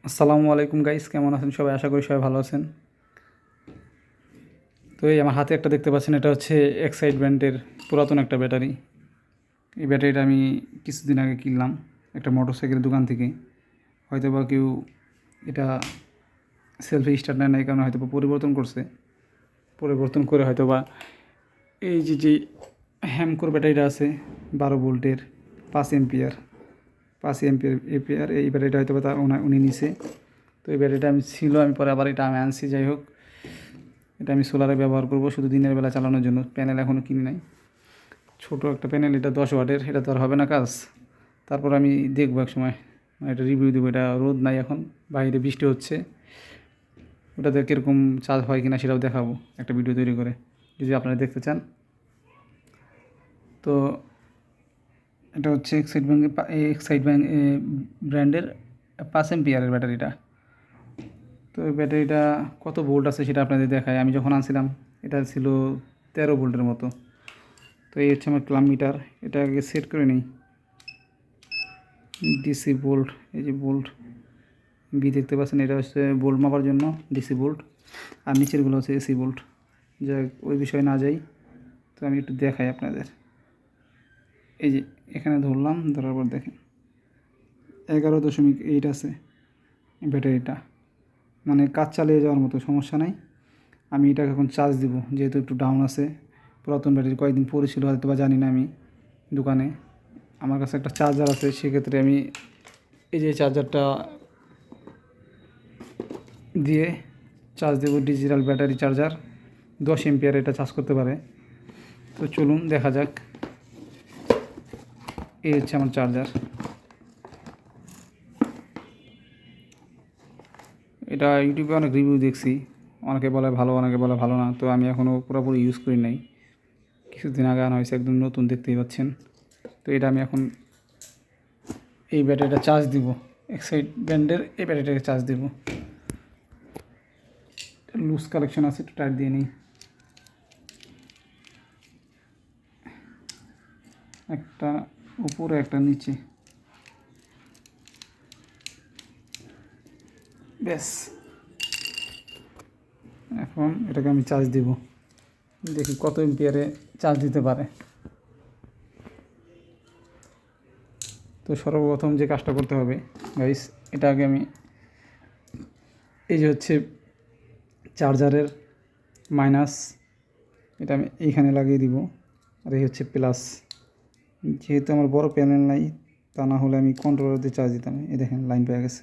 আসসালামু আলাইকুম গাইস, কেমন আছেন সবাই? আশা করি সবাই ভালো আছেন। তো এই আমার হাতে একটা দেখতে পাচ্ছেন, এটা হচ্ছে এক্সাইড ব্র্যান্ডের পুরাতন একটা ব্যাটারি। এই ব্যাটারিটা আমি কিছুদিন আগে কিনলাম একটা মোটরসাইকেলের দোকান থেকে। হয়তো বা কেউ এটা সেলফি স্টার্ট নেয় না, এই কারণে হয়তো বা পরিবর্তন করে হয়তো বা এই যে হ্যামকোর ব্যাটারিটা আছে 12 ভোল্টের 5 এম্পিয়ার 5 এম্পিয়ার এই ব্যাটারিটা হয়তো বা উনি নিছে। তো এই ব্যাটারিটা আমি পরে আবার এটা আমি আনছি। যাই হোক, এটা আমি সোলারে ব্যবহার করব শুধু দিনের বেলা চালানোর জন্য। প্যানেল এখনও কিনি নাই, ছোটো একটা প্যানেল, এটা 10 ওয়াটের, এটা তো আর হবে না কাজ। তারপর আমি দেখবো এক সময়, এটা রিভিউ দেবো। এটা রোদ নাই এখন, বাইরে বৃষ্টি হচ্ছে, ওটাতে কীরকম চার্জ হয় কিনা সেটাও দেখাবো একটা ভিডিও তৈরি করে, যদি আপনারা দেখতে চান। তো এটা হচ্ছে এক্সাইড ব্র্যান্ডের 5 এম্পিয়ারের ব্যাটারিটা। তো এই ব্যাটারিটা কত ভোল্ট আছে সেটা আপনাদের দেখায়। আমি যখন আনছিলাম এটা ছিল 13 ভোল্টের মতো। তো এই হচ্ছে আমার ক্লাম মিটার, এটা আগে সেট করে নিই। ডিসি ভোল্ট, এই যে ভোল্ট বি দেখতে পাচ্ছেন, এটা হচ্ছে ভোল্ট মাপার জন্য ডিসি ভোল্ট, আর নিচেরগুলো হচ্ছে এসি ভোল্ট। যাই ওই বিষয়ে না যাই, তো আমি একটু দেখাই আপনাদের। এই যে এখানে ধরার পর দেখেন 11.8 আছে ব্যাটারিটা, মানে কাজ চালিয়ে যাওয়ার মতো, সমস্যা নাই। আমি এটাকে এখন চার্জ দিব, যেহেতু একটু ডাউন আছে। পুরাতন ব্যাটারি কয়েকদিন পড়েছিল হয়তো বা, জানি না আমি। দোকানে আমার কাছে একটা চার্জার আছে, সেক্ষেত্রে আমি এই যে চার্জারটা দিয়ে চার্জ দেব। ডিজিটাল ব্যাটারি চার্জার, 10 এম্পিয়ার এটা চার্জ করতে পারে। তো চলুন দেখা যাক। এই হচ্ছে আমার চার্জার। এটা ইউটিউবে অনেক রিভিউ দেখছি, অনেকে বলে ভালো, অনেকে বলে ভালো না। তো আমি এখনও পুরোপুরি ইউজ করি নাই, কিছুদিন আগে আনা হয়েছে, একদম নতুন, দেখতেই পাচ্ছেন। তো এটা আমি এখন এই ব্যাটারিটা চার্জ দিব, এক্সাইড ব্র্যান্ডের এই ব্যাটারিটাকে চার্জ দিব। লুজ কালেকশন আছে, একটু টাইট দিয়ে নিই। একটা উপরে একটা নিচে, ব্যাস। এখন এটাকে আমি চার্জ দিব, দেখি কত এম্পিয়ারে চার্জ দিতে পারে। তো সর্বপ্রথম যে কাজটা করতে হবে গাইস, এটা আগে আমি এই যে হচ্ছে চার্জারের মাইনাস, এটা আমি এইখানে লাগিয়ে দিব। আর এই হচ্ছে প্লাস। যেহেতু আমার বড় প্যানেল নাই, তা না হলে আমি কন্ট্রোলার দিয়ে চার্জ দিতাম। এই দেখেন লাইন পেয়ে গেছে।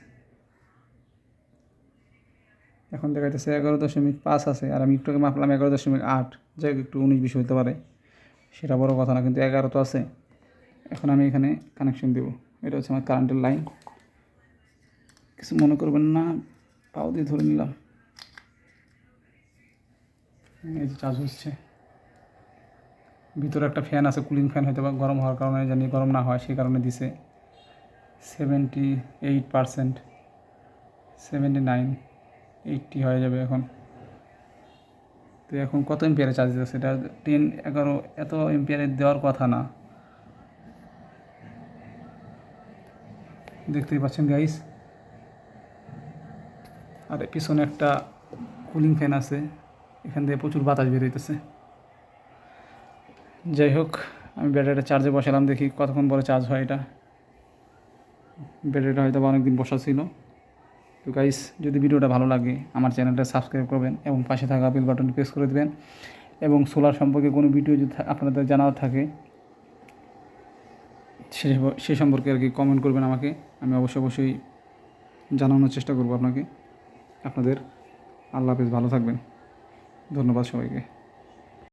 এখন দেখা যাচ্ছে 11.5 আছে, আর আমি একটু মাপলাম 11.8। যাই একটু 19-20 হতে পারে, সেটা বড় কথা না, কিন্তু 11 তো আছে। এখন আমি এখানে কানেকশন দেবো। এটা হচ্ছে আমার কারেন্টের লাইন, কিছু মনে করবেন না, পাও দিয়ে ধরে নিলাম। এই যে চার্জ হচ্ছে। ভিতরে একটা ফ্যান আছে, কুলিং ফ্যান, হয়তো বা গরম হওয়ার কারণে, জানি গরম না হয় সেই কারণে দিছে। 78%, 79, 80 হয়ে যাবে এখন। তো এখন কত এম্পিয়ারে চার্জ দিচ্ছে? এটা 10, 11 এত এম্পিয়ারে দেওয়ার কথা না, দেখতেই পাচ্ছেন গাইস। আর পিছনে একটা কুলিং ফ্যান আছে, এখান থেকে প্রচুর বাতাস বের হইতেছে। যাই হোক, আমি ব্যাটারিটা চার্জে বসালাম, দেখি কতক্ষণ পরে চার্জ হয়। এটা ব্যাটারিটা হয়তো অনেক দিন বসা ছিল। তো গাইস, যদি ভিডিওটা ভালো লাগে আমার চ্যানেলটা সাবস্ক্রাইব করবেন এবং পাশে থাকা বেল বাটনটি প্রেস করে দেবেন। এবং সোলার সম্পর্কে কোনো ভিডিও যদি আপনাদের জানার থাকে সে সম্পর্কে আর কি কমেন্ট করবেন আমাকে, আমি অবশ্যই জানানোর চেষ্টা করব আপনাদের। আল্লাহ হাফেজ, ভালো থাকবেন, ধন্যবাদ সবাইকে।